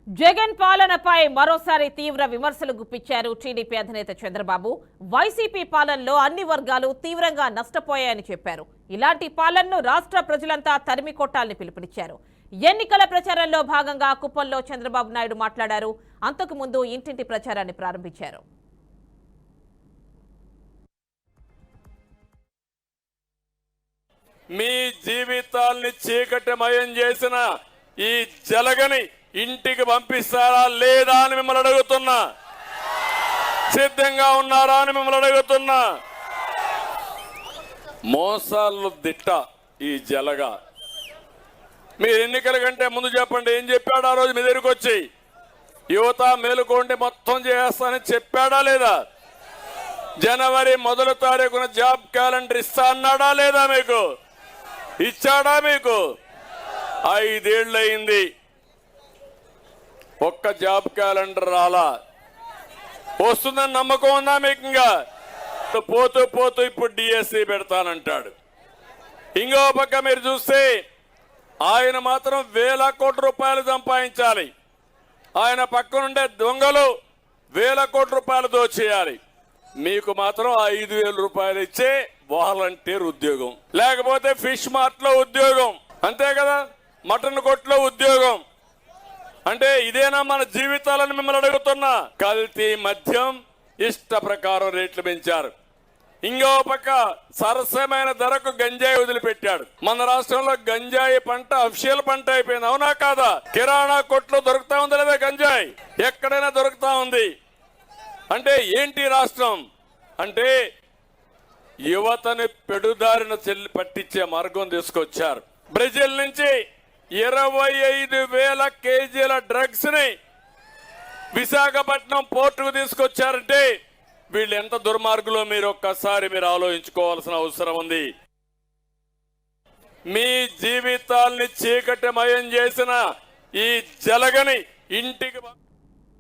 జగన్ పాలనపై మరోసారి తీవ్ర విమర్శలు గుప్పించారు టీడీపీ అధినేత చంద్రబాబు. వైసీపీ పాలనలో అన్ని వర్గాలు తీవ్రంగా నష్టపోయాయని చెప్పారు. ఇలాంటి పాలనను రాష్ట్ర ప్రజలంతా తరిమి కొట్టాలని పిలుపునిచ్చారు. ఎన్నికల ప్రచారంలో భాగంగా కుప్పంలో చంద్రబాబు నాయుడు మాట్లాడారు. అంతకు ముందు ఇంటింటి ప్రచారాన్ని ప్రారంభించారు. మీ జీవితాల్ని చీకటిమయం చేసిన ఈ జలగని ఇంటికి పంపిస్తారా లేదా అని మిమ్మల్ని అడుగుతున్నా. సిద్ధంగా ఉన్నారా అని మిమ్మల్ని అడుగుతున్నా. మోసాలు దిట్ట ఈ జలగా. మీరు ఎన్నికల కంటే ముందు చెప్పండి, ఏం చెప్పాడు ఆ రోజు మీ దగ్గరికి వచ్చి? యువత మేలుకోండి మొత్తం చేస్తానని చెప్పాడా లేదా? జనవరి 1వ తారీఖున జాబ్ క్యాలెండర్ ఇస్తా అన్నాడా లేదా? మీకు ఇచ్చాడా? మీకు 5 ఏళ్ళు అయింది, ఒక్క జాబ్ క్యాలెండర్ రాలా. వస్తుందని నమ్మకం ఉందా మీకు? ఇంకా పోతూ పోతూ ఇప్పుడు డిఎస్సి పెడతానంటాడు. ఇంకో పక్క మీరు చూస్తే ఆయన మాత్రం వేల కోట్ల రూపాయలు సంపాదించాలి. ఆయన పక్కనుండే దొంగలు వేల కోట్ల రూపాయలు దోచేయాలి. మీకు మాత్రం 5,000 రూపాయలు ఇచ్చే వాలంటీర్ ఉద్యోగం, లేకపోతే ఫిష్ మార్ట్ లో ఉద్యోగం, అంతే కదా, మటన్ కొట్లో ఉద్యోగం. అంటే ఇదేనా మన జీవితాలను మిమ్మల్ని అడుగుతున్నా? కల్తీ మద్యం ఇష్ట ప్రకారం రేట్లు పెంచారు. ఇంకో పక్క సరసమైన ధరకు గంజాయి వదిలిపెట్టాడు. మన రాష్ట్రంలో గంజాయి పంట అఫిషియల్ పంట అయిపోయింది, అవునా కాదా? కిరాణా కొట్లో దొరుకుతా ఉంది లేదా గంజాయి? ఎక్కడైనా దొరుకుతా ఉంది. అంటే ఏంటి రాష్ట్రం అంటే? యువతని పెడుదారిన పట్టించే మార్గం తీసుకొచ్చారు. బ్రెజిల్ నుంచి 25,000 కేజీల డ్రగ్స్ ని విశాఖపట్నం పోర్టుకు తీసుకొచ్చారంటే వీళ్ళు ఎంత దుర్మార్గులో మీరు ఒక్కసారి ఆలోచించుకోవాల్సిన అవసరం ఉంది. మీ జీవితాల్ని చీకటిమయం చేసిన ఈ జలగని ఇంటికి